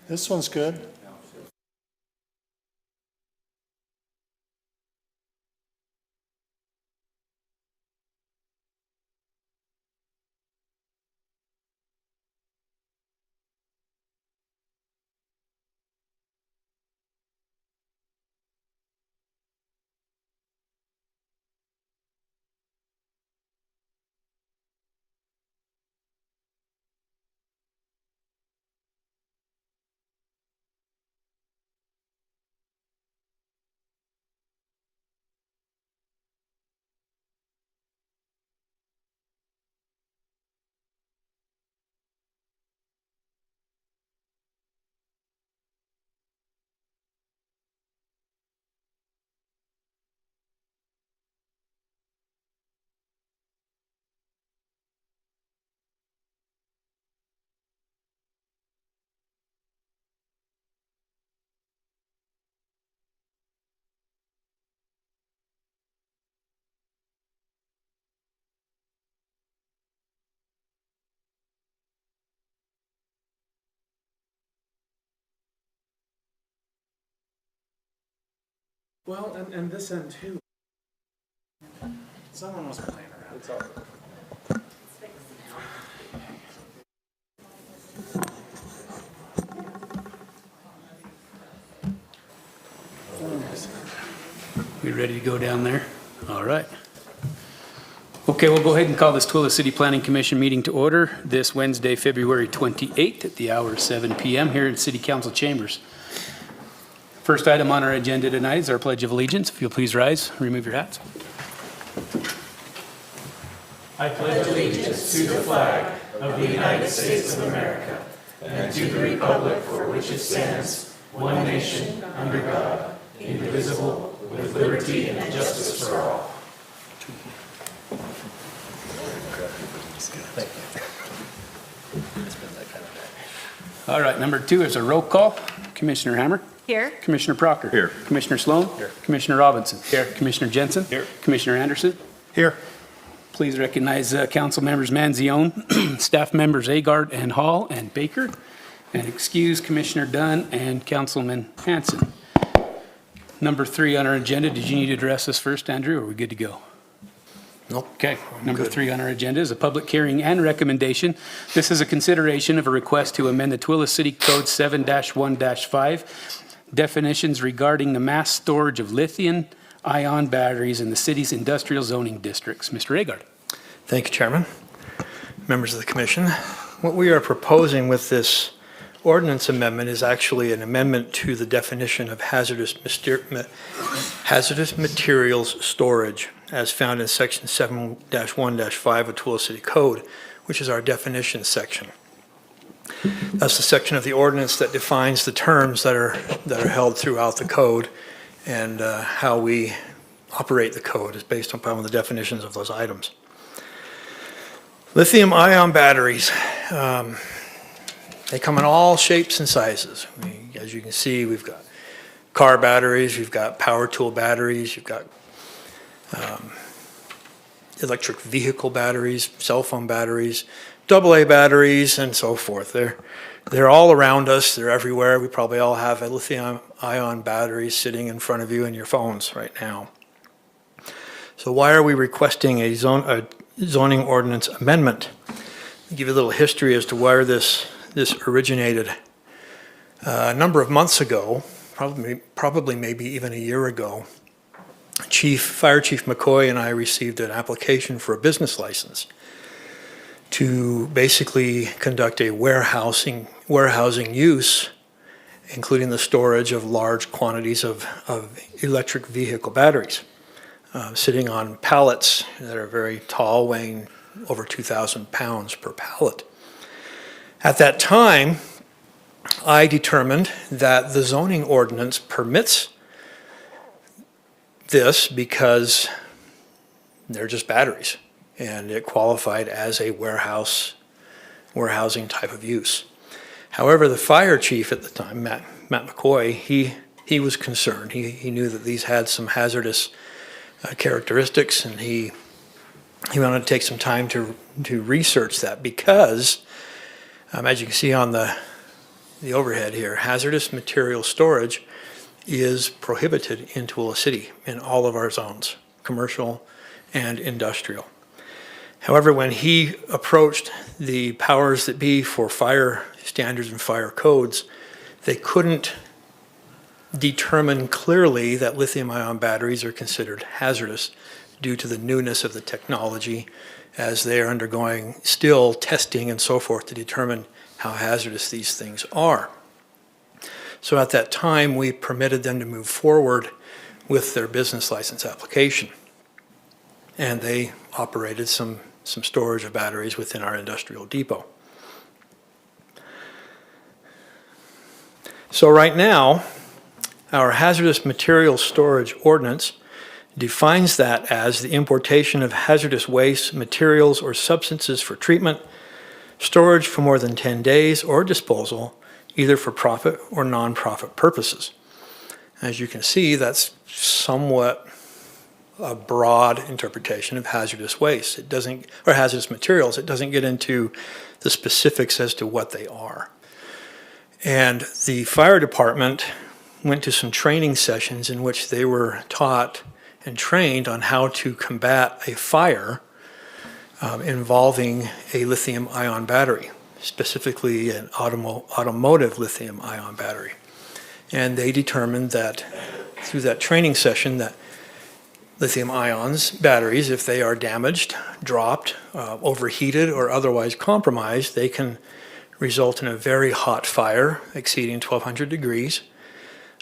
This one's good. Well, and this end too. Someone was playing around. It's all good. We ready to go down there? All right. Okay, we'll go ahead and call this Tooele City Planning Commission meeting to order this Wednesday, February 28th at the hour of 7 p.m. here in City Council chambers. First item on our agenda tonight is our Pledge of Allegiance. If you'll please rise, remove your hats. I pledge allegiance to the flag of the United States of America and to the republic for which it stands, one nation, under God, indivisible, with liberty and justice for all. All right, number 2 is a roll call. Commissioner Hammer. Here. Commissioner Proctor. Here. Commissioner Sloan. Here. Commissioner Robinson. Here. Commissioner Jensen. Here. Commissioner Anderson. Here. Please recognize council members Manzione, staff members Agard and Hall and Baker, and excuse Commissioner Dunn and Councilman Hanson. Number 3 on our agenda, did you need to address this first, Andrew, or are we good to go? Nope. Okay, number 3 on our agenda is a public hearing and recommendation. This is a consideration of a request to amend the Tooele City Code 7-1-5 definitions regarding the mass storage of lithium-ion batteries in the city's industrial zoning districts. Mr. Agard. Thank you, Chairman. Members of the Commission, what we are proposing with this ordinance amendment is actually an amendment to the definition of hazardous materials storage as found in section 7-1-5 of Tooele City Code, which is our definition section. That's the section of the ordinance that defines the terms that are held throughout the code, and how we operate the code is based upon the definitions of those items. Lithium-ion batteries, they come in all shapes and sizes. As you can see, we've got car batteries, we've got power tool batteries, you've got electric vehicle batteries, cell phone batteries, AA batteries, and so forth. They're all around us. They're everywhere. We probably all have a lithium-ion battery sitting in front of you in your phones right now. So why are we requesting a zoning ordinance amendment? I'll give you a little history as to where this originated. A number of months ago, probably maybe even a year ago, Fire Chief McCoy and I received an application for a business license to basically conduct a warehousing use, including the storage of large quantities of electric vehicle batteries, sitting on pallets that are very tall, weighing over 2,000 pounds per pallet. At that time, I determined that the zoning ordinance permits this because they're just batteries, and it qualified as a warehousing type of use. However, the fire chief at the time, Matt McCoy, he was concerned. He knew that these had some hazardous characteristics, and he wanted to take some time to research that because, as you can see on the the overhead here, hazardous material storage is prohibited in Tooele City in all of our zones, commercial and industrial. However, when he approached the powers that be for fire standards and fire codes, they couldn't determine clearly that lithium-ion batteries are considered hazardous due to the newness of the technology as they are undergoing still testing and so forth to determine how hazardous these things are. So at that time, we permitted them to move forward with their business license application. And they operated some storage of batteries within our industrial depot. So right now, our hazardous materials storage ordinance defines that as the importation of hazardous waste, materials, or substances for treatment, storage for more than 10 days, or disposal, either for profit or non-profit purposes. As you can see, that's somewhat a broad interpretation of hazardous waste. It doesn't, or hazardous materials. It doesn't get into the specifics as to what they are. And the fire department went to some training sessions in which they were taught and trained on how to combat a fire involving a lithium-ion battery, specifically an automotive lithium-ion battery. And they determined that through that training session that lithium-ions batteries, if they are damaged, dropped, overheated, or otherwise compromised, they can result in a very hot fire exceeding 1,200 degrees.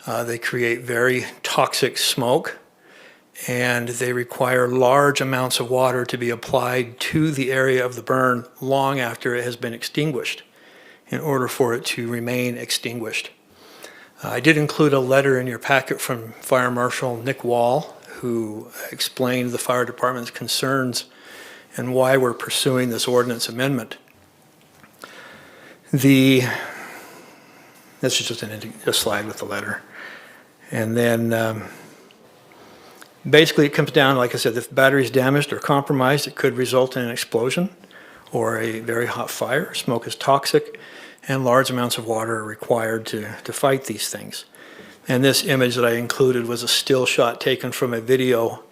They create very toxic smoke, and they require large amounts of water to be applied to the area of the burn long after it has been extinguished in order for it to remain extinguished. I did include a letter in your packet from Fire Marshal Nick Wall, who explained the fire department's concerns and why we're pursuing this ordinance amendment. This is just a slide with the letter. And then basically it comes down, like I said, if the battery is damaged or compromised, it could result in an explosion or a very hot fire. Smoke is toxic, and large amounts of water are required to fight these things. And this image that I included was a still shot taken from a video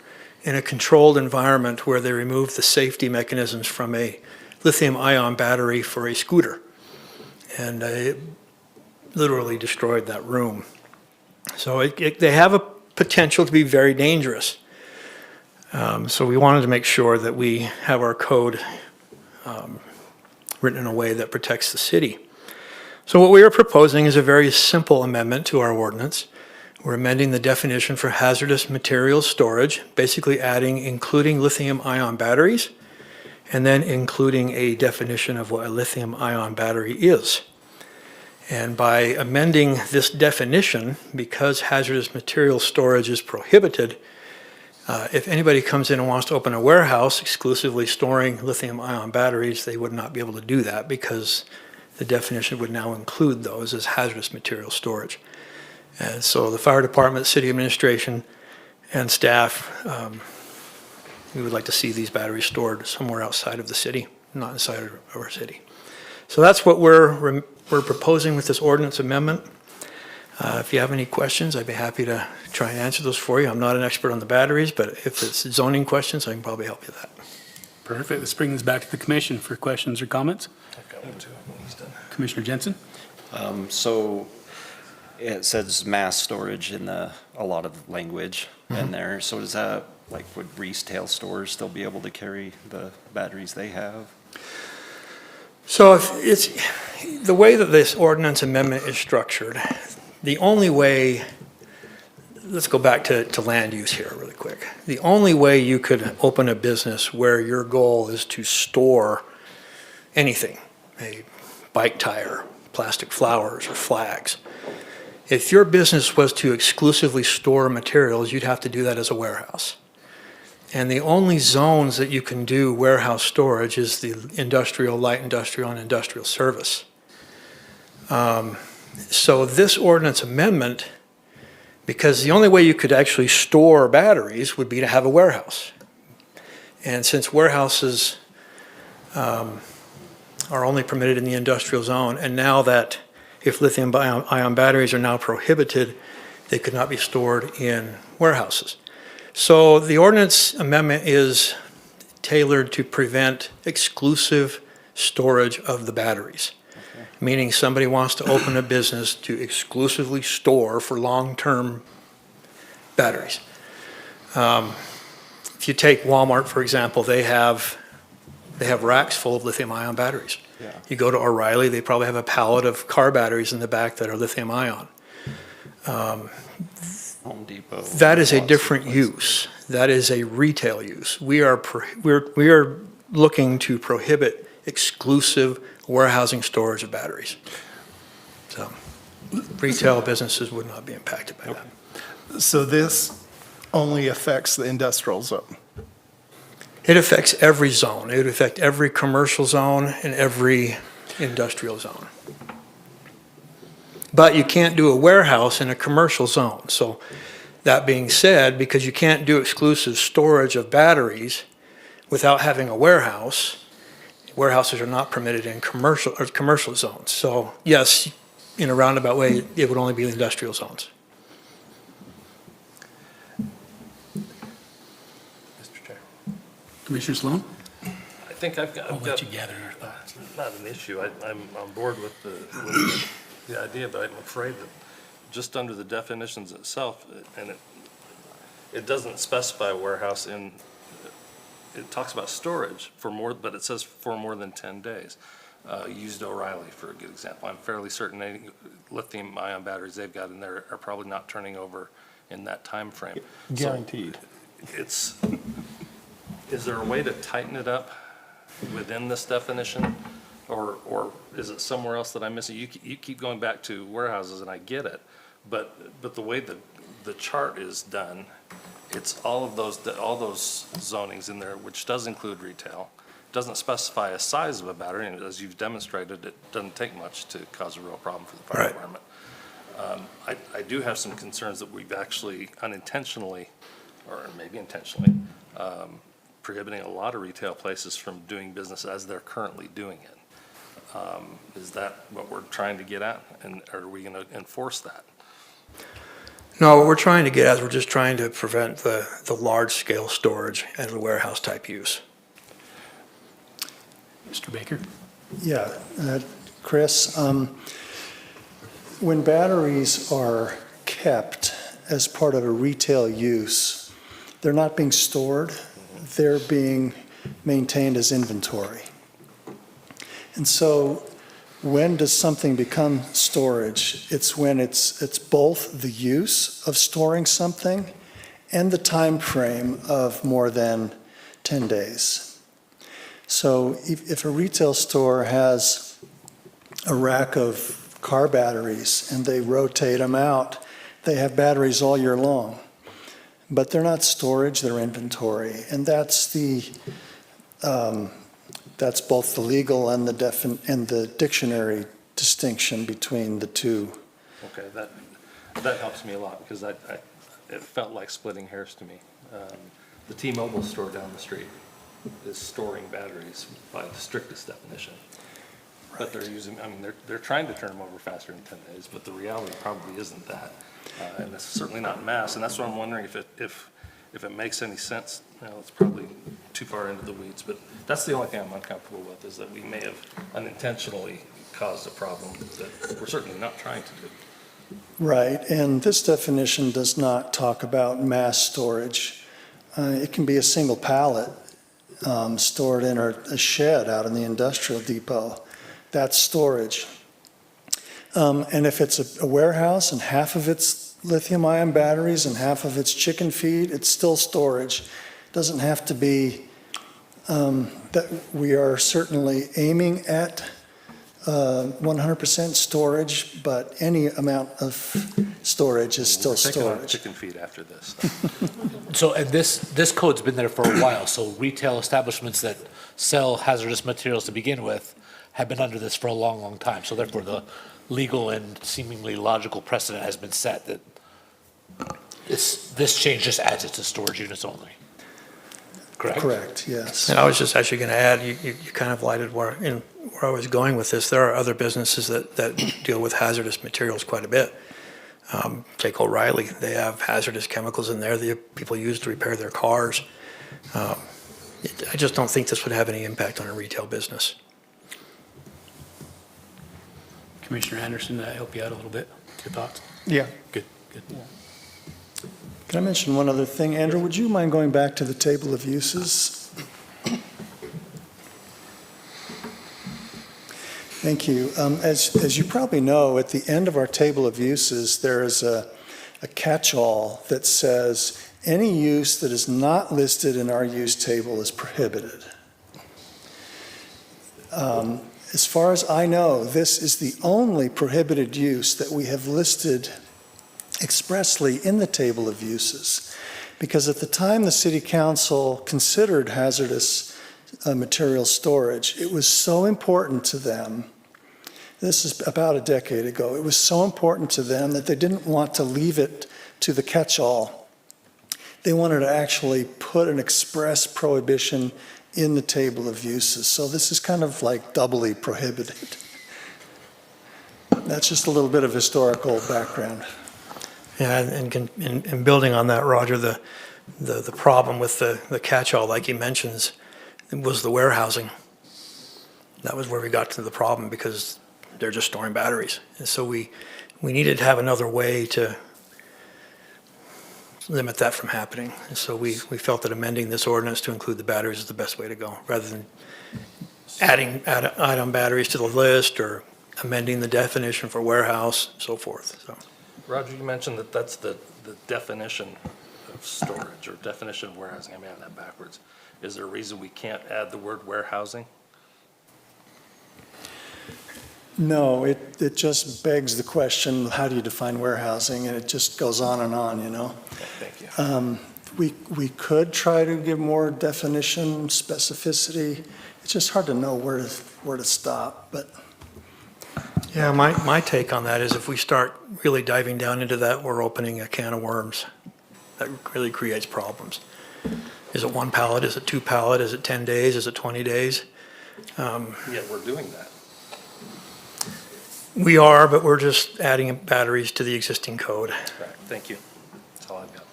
in a controlled environment where they removed the safety mechanisms from a lithium-ion battery for a scooter. And it literally destroyed that room. So they have a potential to be very dangerous. So we wanted to make sure that we have our code written in a way that protects the city. So what we are proposing is a very simple amendment to our ordinance. We're amending the definition for hazardous materials storage, basically adding including lithium-ion batteries, and then including a definition of what a lithium-ion battery is. And by amending this definition, because hazardous material storage is prohibited, if anybody comes in and wants to open a warehouse exclusively storing lithium-ion batteries, they would not be able to do that because the definition would now include those as hazardous material storage. And so the fire department, city administration, and staff, we would like to see these batteries stored somewhere outside of the city, not inside of our city. So that's what we're proposing with this ordinance amendment. If you have any questions, I'd be happy to try and answer those for you. I'm not an expert on the batteries, but if it's zoning questions, I can probably help you with that. Perfect. Let's bring this back to the commission for questions or comments. I've got one too. He's done. Commissioner Jensen? So it says mass storage in a lot of language in there. So does that, like, would retail stores still be able to carry the batteries they have? So if it's the way that this ordinance amendment is structured, the only way, let's go back to land use here really quick. The only way you could open a business where your goal is to store anything, a bike tire, plastic flowers, or flags. If your business was to exclusively store materials, you'd have to do that as a warehouse. And the only zones that you can do warehouse storage is the industrial, light industrial, and industrial service. So this ordinance amendment, because the only way you could actually store batteries would be to have a warehouse. And since warehouses are only permitted in the industrial zone, and now that if lithium-ion batteries are now prohibited, they could not be stored in warehouses. So the ordinance amendment is tailored to prevent exclusive storage of the batteries. Meaning somebody wants to open a business to exclusively store for long-term batteries. If you take Walmart, for example, they have racks full of lithium-ion batteries. Yeah. You go to O'Reilly, they probably have a pallet of car batteries in the back that are lithium-ion. Home Depot. That is a lots of different places. use. That is a retail use. We are looking to prohibit exclusive warehousing storage of batteries. So retail businesses would not be impacted by that. So this only affects the industrial zone? It affects every zone. It would affect every commercial zone and every industrial zone. But you can't do a warehouse in a commercial zone. So that being said, because you can't do exclusive storage of batteries without having a warehouse, warehouses are not permitted in commercial zones. So yes, in a roundabout way, it would only be the industrial zones. Mr. Chair. Commissioner Sloan? I think I've I'll got let you gather your thoughts. not an issue. I'm on board with the idea, but I'm afraid that just under the definitions itself, and it doesn't specify warehouse in, it talks about storage for more, but it says for more than 10 days. Used O'Reilly for a good example. I'm fairly certain any lithium-ion batteries they've got in there are probably not turning over in that time frame. So Guaranteed. is there a way to tighten it up within this definition? Or is it somewhere else that I'm missing? You keep going back to warehouses, and I get it, but the way the chart is done, it's all those zonings in there, which does include retail. Doesn't specify a size of a battery, and as you've demonstrated, it doesn't take much to cause a real problem for the fire Right. department. I do have some concerns that we've actually unintentionally, or maybe intentionally, prohibiting a lot of retail places from doing business as they're currently doing it. Is that what we're trying to get at, and are we going to enforce that? No, what we're trying to get at is we're just trying to prevent the large-scale storage and the warehouse-type use. Mr. Baker? Yeah, Chris, when batteries are kept as part of a retail use, they're not being stored, they're being maintained as inventory. And so when does something become storage? It's when it's both the use of storing something and the time frame of more than 10 days. So if a retail store has a rack of car batteries and they rotate them out, they have batteries all year long. But they're not storage, they're inventory. And that's that's both the legal and the dictionary distinction between the two. Okay, that helps me a lot, because it felt like splitting hairs to me. The T-Mobile store down the street is storing batteries by the strictest definition. But they're using, I mean, they're trying to turn them over faster than 10 days, but the reality probably isn't that. And it's certainly not mass, and that's what I'm wondering if it makes any sense. Well, it's probably too far into the weeds, but that's the only thing I'm uncomfortable with, is that we may have unintentionally caused a problem that we're certainly not trying to do. Right, and this definition does not talk about mass storage. It can be a single pallet stored in a shed out in the industrial depot. That's storage. And if it's a warehouse and half of it's lithium-ion batteries and half of it's chicken feed, it's still storage. Doesn't have to be that we are certainly aiming at 100% storage, but any amount of storage is still We're taking on storage. chicken feed after this. So, and this code's been there for a while, so retail establishments that sell hazardous materials to begin with have been under this for a long, long time. So therefore, the legal and seemingly logical precedent has been set that this change just adds it to storage units only. correct? Correct, yes. And I was just actually going to add, you kind of lighted where I was going with this. There are other businesses that deal with hazardous materials quite a bit. Take O'Reilly, they have hazardous chemicals in there that people use to repair their cars. I just don't think this would have any impact on a retail business. Commissioner Anderson, did I help you out a little bit? Your thoughts? Yeah. Good, good. Can I mention one other thing? Andrew, would you mind going back to the table of uses? Thank you. As you probably know, at the end of our table of uses, there is a catch-all that says any use that is not listed in our use table is prohibited. As far as I know, this is the only prohibited use that we have listed expressly in the table of uses. Because at the time the City Council considered hazardous material storage, it was so important to them, this is about a decade ago, it was so important to them that they didn't want to leave it to the catch-all. They wanted to actually put an express prohibition in the table of uses. So this is kind of like doubly prohibited. That's just a little bit of historical background. Yeah, and building on that, Roger, the problem with the catch-all, like he mentions, was the warehousing. That was where we got to the problem because they're just storing batteries. And so we needed to have another way to limit that from happening. And so we felt that amending this ordinance to include the batteries is the best way to go, rather than adding add-on batteries to the list or amending the definition for warehouse, and so forth. So. Roger, you mentioned that that's the definition of storage or definition of warehousing. I may have that backwards. Is there a reason we can't add the word warehousing? No, it just begs the question, how do you define warehousing? And it just goes on, you know. Okay, thank you. We could try to give more definition, specificity. It's just hard to know where to stop, but. Yeah, my take on that is if we start really diving down into that, we're opening a can of worms. That really creates problems. Is it one pallet? Is it two pallet? Is it 10 days? Is it 20 days? Yeah, we're doing that. We are, but we're just adding batteries to the existing code. Correct. Thank you. That's all I've got.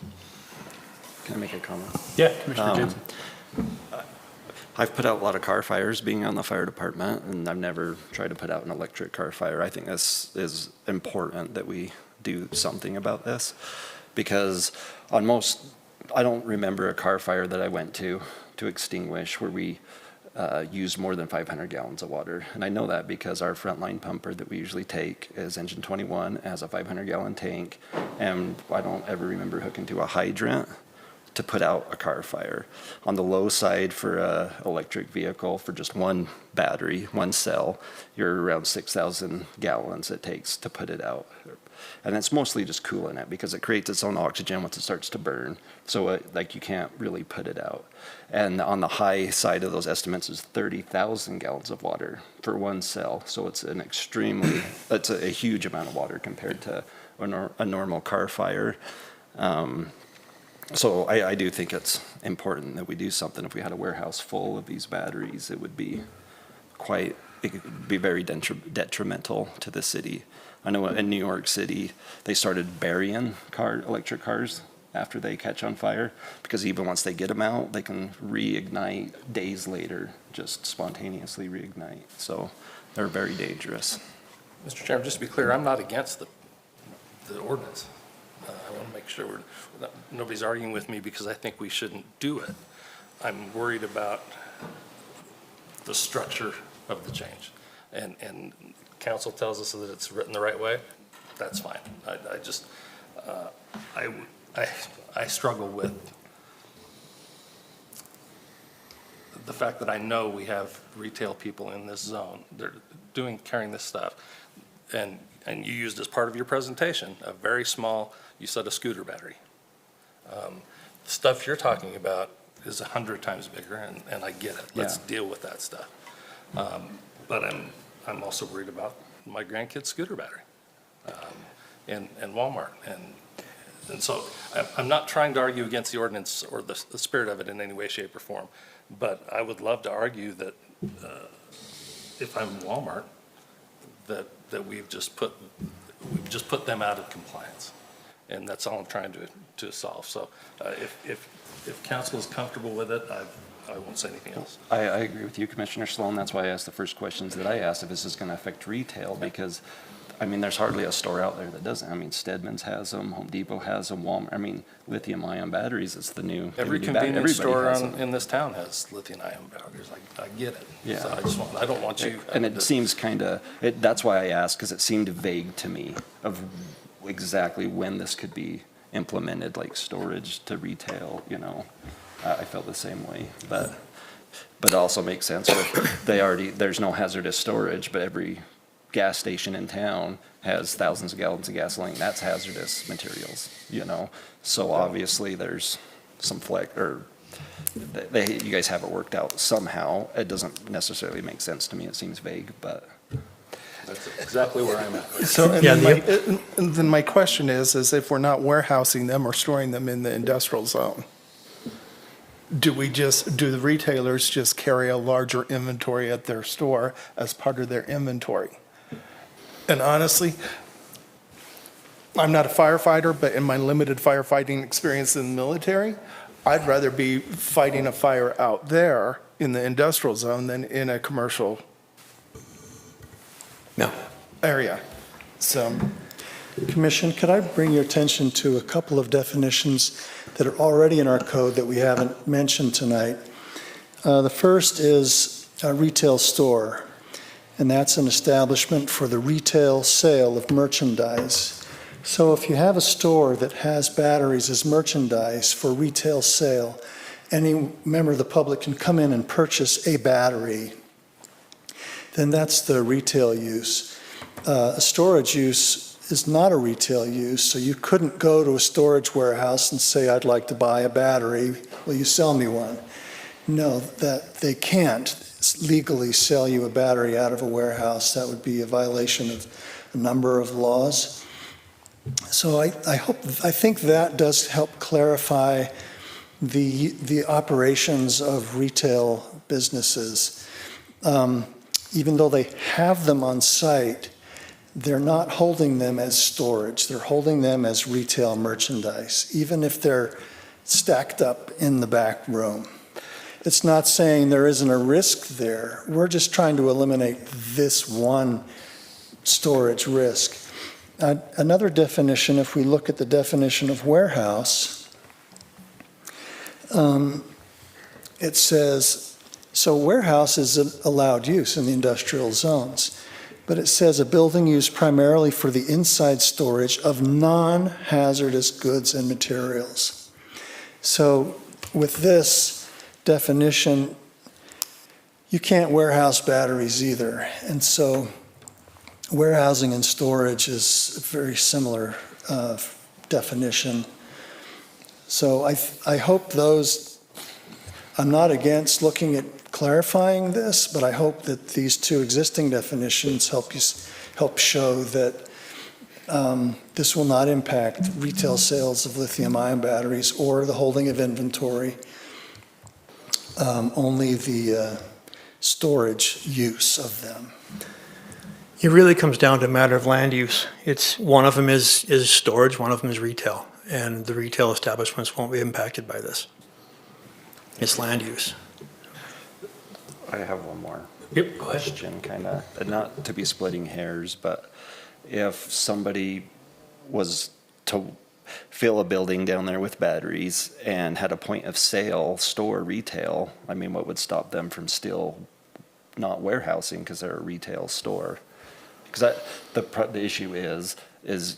Can I make a comment? Yeah, Commissioner Jensen. I've put out a lot of car fires being on the fire department, and I've never tried to put out an electric car fire. I think this is important that we do something about this, because on most, I don't remember a car fire that I went to extinguish where we used more than 500 gallons of water. And I know that because our frontline pumper that we usually take is engine 21, has a 500-gallon tank, and I don't ever remember hooking to a hydrant to put out a car fire. On the low side for a electric vehicle, for just one battery, one cell, you're around 6,000 gallons it takes to put it out. And it's mostly just cooling it because it creates its own oxygen once it starts to burn. So like you can't really put it out. And on the high side of those estimates is 30,000 gallons of water for one cell. So it's an extremely, that's a huge amount of water compared to a normal car fire. So I do think it's important that we do something. If we had a warehouse full of these batteries, it would be very detrimental to the city. I know in New York City, they started burying electric cars after they catch on fire, because even once they get them out, they can reignite days later, just spontaneously reignite. So they're very dangerous. Mr. Chairman, just to be clear, I'm not against the ordinance. I want to make sure nobody's arguing with me because I think we shouldn't do it. I'm worried about the structure of the change. And council tells us that it's written the right way. That's fine. I struggle with the fact that I know we have retail people in this zone. They're carrying this stuff. And you used as part of your presentation, a very small, you said a scooter battery. The stuff you're talking about is 100 times bigger, and I get it. Let's deal with that stuff. But I'm also worried about my grandkid's scooter battery and Walmart. And And so I'm not trying to argue against the ordinance or the spirit of it in any way, shape, or form, but I would love to argue that if I'm Walmart, that we've just put them out of compliance. And that's all I'm trying to solve. So if council is comfortable with it, I won't say anything else. I agree with you, Commissioner Sloan. That's why I asked the first questions that I asked, if this is going to affect retail, because, I mean, there's hardly a store out there that doesn't. I mean, Stedman's has them, Home Depot has them, Walmart, I mean, lithium-ion batteries, it's the new. Every convenience store in this town has lithium-ion batteries. I get it. Yeah. So I don't want you. And it seems kind of, that's why I asked, because it seemed vague to me of exactly when this could be implemented, like storage to retail, you know. I felt the same way, but it also makes sense with, there's no hazardous storage, but every gas station in town has thousands of gallons of gasoline. That's hazardous materials, you know? So obviously there's some you guys have it worked out somehow. It doesn't necessarily make sense to me. It seems vague, but. That's exactly where I'm at. So, and Yeah, then my question is if we're not warehousing them or storing them in the industrial zone, do the retailers just carry a larger inventory at their store as part of their inventory? And honestly, I'm not a firefighter, but in my limited firefighting experience in the military, I'd rather be fighting a fire out there in the industrial zone than in a commercial No. area. So, Commission, could I bring your attention to a couple of definitions that are already in our code that we haven't mentioned tonight? The first is a retail store, and that's an establishment for the retail sale of merchandise. So if you have a store that has batteries as merchandise for retail sale, any member of the public can come in and purchase a battery, then that's the retail use. A storage use is not a retail use, so you couldn't go to a storage warehouse and say, I'd like to buy a battery, will you sell me one? No, that they can't legally sell you a battery out of a warehouse. That would be a violation of a number of laws. So I think that does help clarify the operations of retail businesses. Even though they have them on site, they're not holding them as storage. They're holding them as retail merchandise, even if they're stacked up in the back room. It's not saying there isn't a risk there. We're just trying to eliminate this one storage risk. Another definition, if we look at the definition of warehouse, it says, so warehouse is allowed use in the industrial zones, but it says a building used primarily for the inside storage of non-hazardous goods and materials. So with this definition, you can't warehouse batteries either. And so warehousing and storage is a very similar definition. So I hope I'm not against looking at clarifying this, but I hope that these two existing definitions help show that this will not impact retail sales of lithium-ion batteries or the holding of inventory, only the storage use of them. It really comes down to a matter of land use. One of them is storage, one of them is retail, and the retail establishments won't be impacted by this. It's land use. I have one more Yep, go ahead. question, kind of, not to be splitting hairs, but if somebody was to fill a building down there with batteries and had a point of sale store retail, I mean, what would stop them from still not warehousing because they're a retail store? Because the issue is,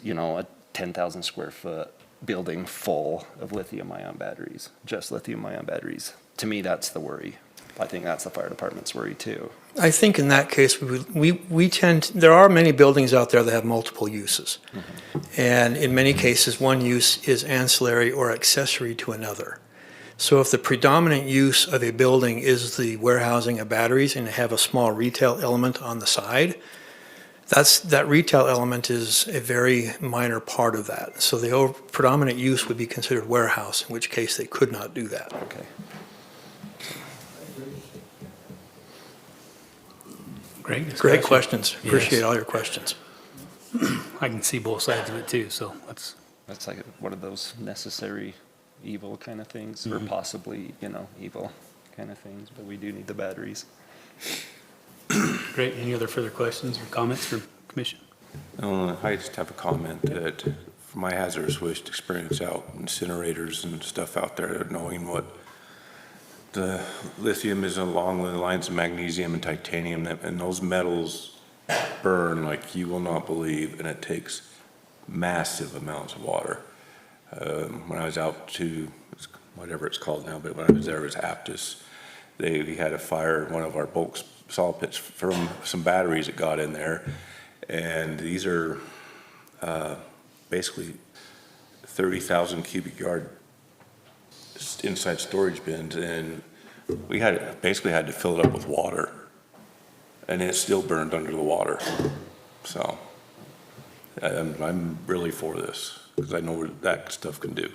you know, a 10,000 square foot building full of lithium-ion batteries, just lithium-ion batteries. To me, that's the worry. I think that's the fire department's worry too. I think in that case, there are many buildings out there that have multiple uses. Mm-hmm. And in many cases, one use is ancillary or accessory to another. So if the predominant use of a building is the warehousing of batteries and have a small retail element on the side, That retail element is a very minor part of that. So the predominant use would be considered warehouse, in which case they could not do that. Okay. Great discussion. Great questions. Yes. Appreciate all your questions. I can see both sides of it too, so that's, That's like one of those necessary evil kind of things, or possibly, evil kind of things, but we do need the batteries. great. Any other further questions or comments from commission? I just have a comment that from my hazardous waste experience out, incinerators and stuff out there, knowing what the lithium is along the lines of magnesium and titanium, and those metals burn like you will not believe, and it takes massive amounts of water. When I was out to, whatever it's called now, but when I was there, it was Aptus. We had a fire in one of our bulk salt pits from some batteries that got in there. And these are basically 30,000 cubic yard inside storage bins, and we basically had to fill it up with water, and it still burned under the water. So I'm really for this, because I know what that stuff can do.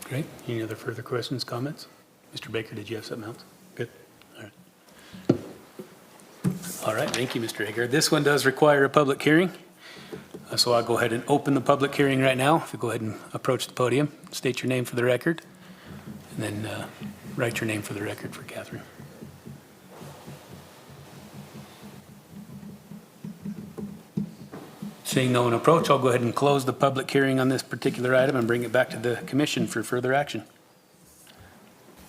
Great. Any other further questions, comments? Mr. Baker, did you have something else? Good. All right. All right, thank you, Mr. Hager. This one does require a public hearing. So I'll go ahead and open the public hearing right now. If you go ahead and approach the podium, state your name for the record, and then write your name for the record for Catherine. Seeing no one approach, I'll go ahead and close the public hearing on this particular item and bring it back to the commission for further action.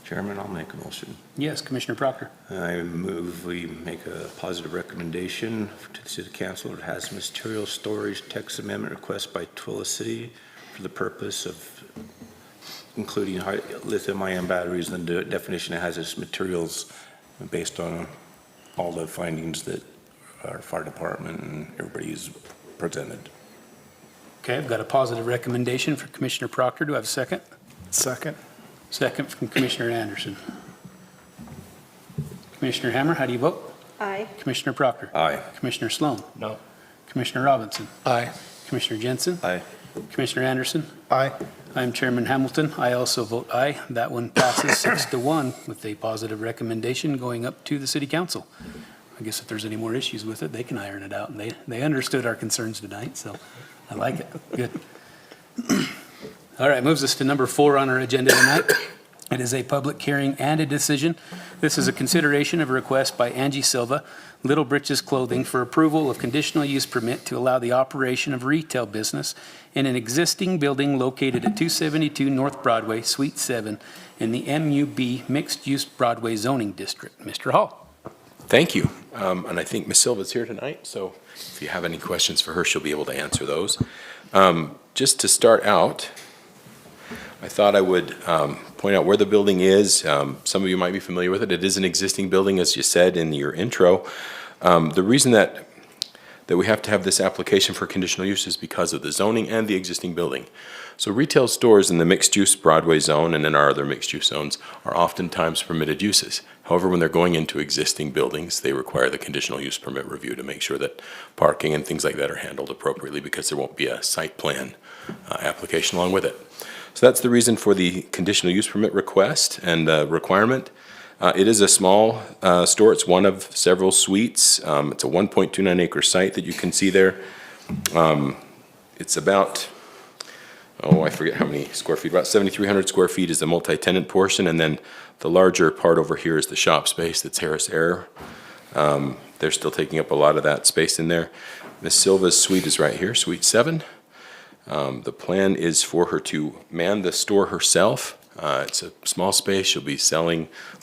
Chairman, I'll make a motion. Yes, Commissioner Proctor. I move we make a positive recommendation to the City Council of hazardous material storage text amendment request by Tooele City for the purpose of including lithium-ion batteries and the definition of hazardous materials based on all the findings that our fire department and everybody's presented. Okay, I've got a positive recommendation for Commissioner Proctor. Do I have a second? Second. Second from Commissioner Anderson. Commissioner Hammer, how do you vote? Aye. Commissioner Proctor? Aye. Commissioner Sloan? No. Commissioner Robinson? Aye. Commissioner Jensen? Aye. Commissioner Anderson? Aye. I'm Chairman Hamilton. I also vote aye. That one passes 6-1 with a positive recommendation going up to the City Council. I guess if there's any more issues with it, they can iron it out, and they understood our concerns tonight, so I like it. Good. All right, moves us to number 4 on our agenda tonight. It is a public hearing and a decision. This is a consideration of a request by Angie Silva, Little Britches Clothing, for approval of conditional use permit to allow the operation of retail business in an existing building located at 272 North Broadway, Suite 7, in the MUB Mixed Use Broadway Zoning District. Mr. Hall. Thank you. And I think Ms. Silva's here tonight, so if you have any questions for her, she'll be able to answer those. Just to start out, I thought I would point out where the building is. Some of you might be familiar with it. It is an existing building, as you said in your intro. The reason that we have to have this application for conditional use is because of the zoning and the existing building. So retail stores in the mixed-use Broadway zone and in our other mixed-use zones are oftentimes permitted uses. However, when they're going into existing buildings, they require the conditional use permit review to make sure that parking and things like that are handled appropriately, because there won't be a site plan application along with it. So that's the reason for the conditional use permit request and requirement. It is a small store. It's one of several suites. It's a 1.29 acre site that you can see there. It's about, I forget how many square feet, about 7,300 square feet is the multi-tenant portion, and then the larger part over here is the shop space that's Harris Air. They're still taking up a lot of that space in there. Ms. Silva's suite is right here, Suite 7. The plan is for her to man the store herself. It's a small space. She'll be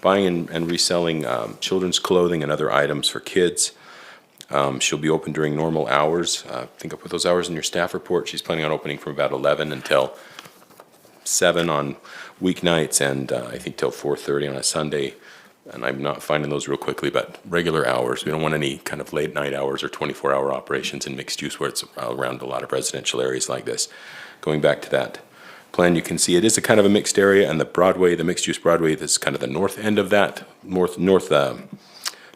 buying and reselling children's clothing and other items for kids. She'll be open during normal hours. I think I put those hours in your staff report. She's planning on opening from about 11 until 7 on weeknights, and I think till 4:30 on a Sunday. And I'm not finding those real quickly, but regular hours. We don't want any kind of late night hours or 24-hour operations in mixed use where it's around a lot of residential areas like this. Going back to that plan, you can see it is a kind of a mixed area, and the mixed use Broadway, that's kind of the north end of that, north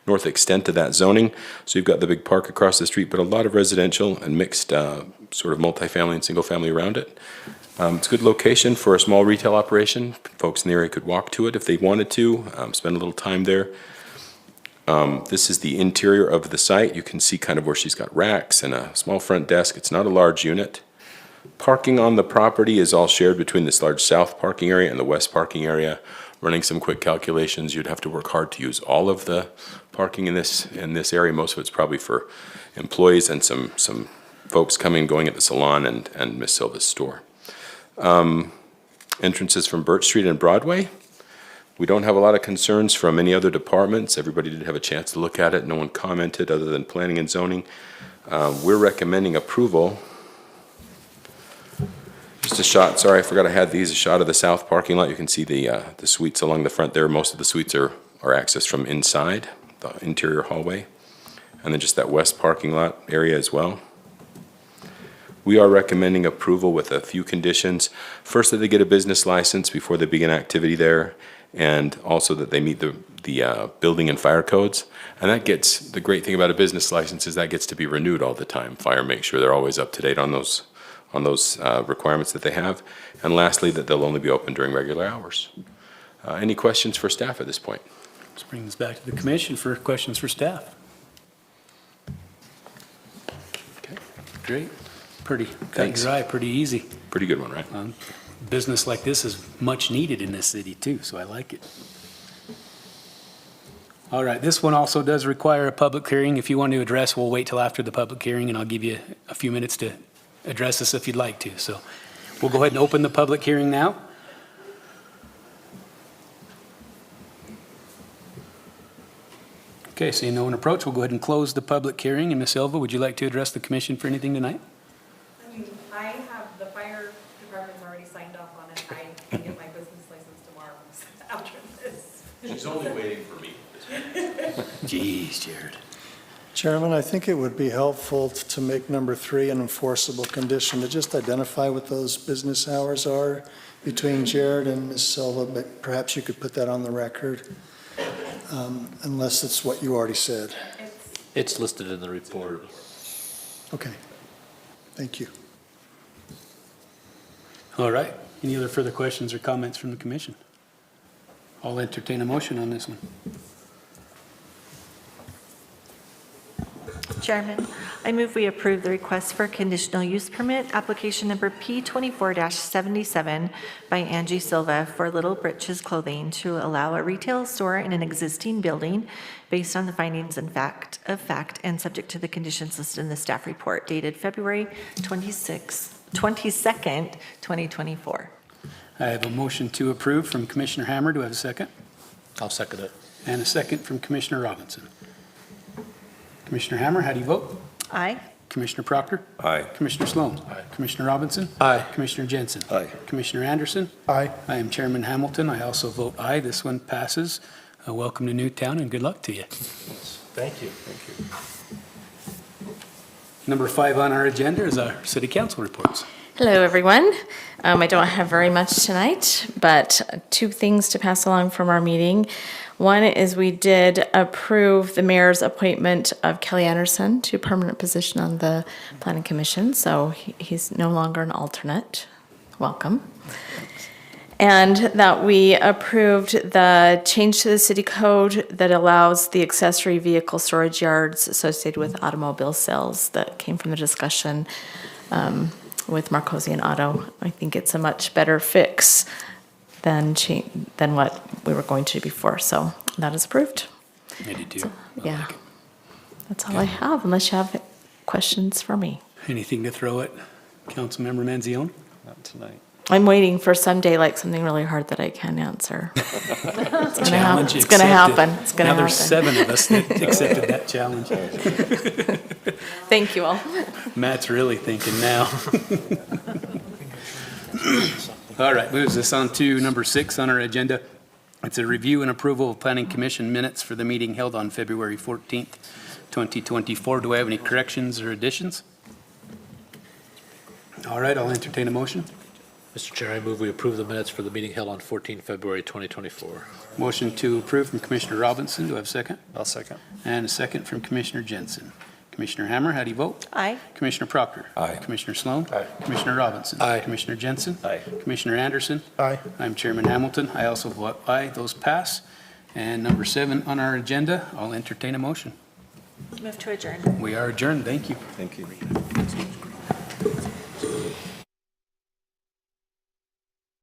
north extent of that zoning. So you've got the big park across the street, but a lot of residential and mixed sort of multifamily and single-family around it. It's a good location for a small retail operation. Folks in the area could walk to it if they wanted to, spend a little time there. This is the interior of the site. You can see kind of where she's got racks and a small front desk. It's not a large unit. Parking on the property is all shared between this large south parking area and the west parking area. Running some quick calculations, you'd have to work hard to use all of the parking in this area. Most of it's probably for employees and some folks coming and going at the salon and Miss Silva's store. Entrances from Birch Street and Broadway. We don't have a lot of concerns from any other departments. Everybody did have a chance to look at it. No one commented other than planning and zoning. We're recommending approval. Just a shot, sorry, I forgot I had these, a shot of the south parking lot. You can see the suites along the front there. Most of the suites are accessed from inside, the interior hallway. And then just that west parking lot area as well. We are recommending approval with a few conditions. First, that they get a business license before they begin activity there, and also that they meet the building and fire codes. And that gets, the great thing about a business license is that gets to be renewed all the time. Fire makes sure they're always up to date on those requirements that they have. And lastly, that they'll only be open during regular hours. Any questions for staff at this point? Let's bring this back to the commission for questions for staff. Okay. Great. Pretty cut and Thanks. dry, pretty easy. Pretty good one, right? Business like this is much needed in this city too, so I like it. All right, this one also does require a public hearing. If you want to address, we'll wait till after the public hearing, and I'll give you a few minutes to address this if you'd like to. So we'll go ahead and open the public hearing now. Okay, seeing no one approach, we'll go ahead and close the public hearing. And Ms. Silva, would you like to address the commission for anything tonight? I have, the fire department's already signed off on it. I can get my business license tomorrow after this. She's only waiting for me. Jeez, Jared. Chairman, I think it would be helpful to make number 3 an enforceable condition, to just identify what those business hours are between Jared and Ms. Silva, but perhaps you could put that on the record, unless it's what you already said. It's listed in the report. Okay, thank you. All right. Any other further questions or comments from the commission? I'll entertain a motion on this one. Chairman, I move we approve the request for conditional use permit, application number P24-77 by Angie Silva for Little Britches Clothing to allow a retail store in an existing building based on the findings of fact and subject to the conditions listed in the staff report dated February 22nd, 2024. I have a motion to approve from Commissioner Hammer. Do I have a second? I'll second it. And a second from Commissioner Robinson. Commissioner Hammer, how do you vote? Aye. Commissioner Proctor? Aye. Commissioner Sloan? Aye. Commissioner Robinson? Aye. Commissioner Jensen? Aye. Commissioner Anderson? Aye. I am Chairman Hamilton. I also vote aye. This one passes. Welcome to Newtown and good luck to you. Thank you. Number 5 on our agenda is our city council reports. Hello, everyone. I don't have very much tonight, but 2 things to pass along from our meeting. One is we did approve the mayor's appointment of Kelly Anderson to a permanent position on the planning commission, so he's no longer an alternate. Welcome. And that we approved the change to the city code that allows the accessory vehicle storage yards associated with automobile sales that came from the discussion with Marcosian Auto. I think it's a much better fix than what we were going to do before. So that is approved. I did too. So, I yeah, like it. that's all I have, unless you have questions for me. Anything to throw at Councilmember Manzione? Not tonight. I'm waiting for someday like something really hard that I can answer. It's gonna happen. Challenge It's gonna accepted. happen. It's gonna Now happen. there's 7 of us that accepted that challenge. Thank you all. Matt's really thinking now. All right, moves us on to number 6 on our agenda. It's a review and approval of planning commission minutes for the meeting held on February 14th, 2024. Do I have any corrections or additions? All right, I'll entertain a motion. Mr. Chair, I move we approve the minutes for the meeting held on 14 February 2024. Motion to approve from Commissioner Robinson. Do I have a second? I'll second. And a second from Commissioner Jensen. Commissioner Hammer, how do you vote? Aye. Commissioner Proctor? Aye. Commissioner Sloan? Aye. Commissioner Robinson? Aye. Commissioner Jensen? Aye. Commissioner Anderson? Aye. I'm Chairman Hamilton. I also vote aye. Those pass. And number 7 on our agenda, I'll entertain a motion. Move to adjourn. We are adjourned. Thank you. Thank you.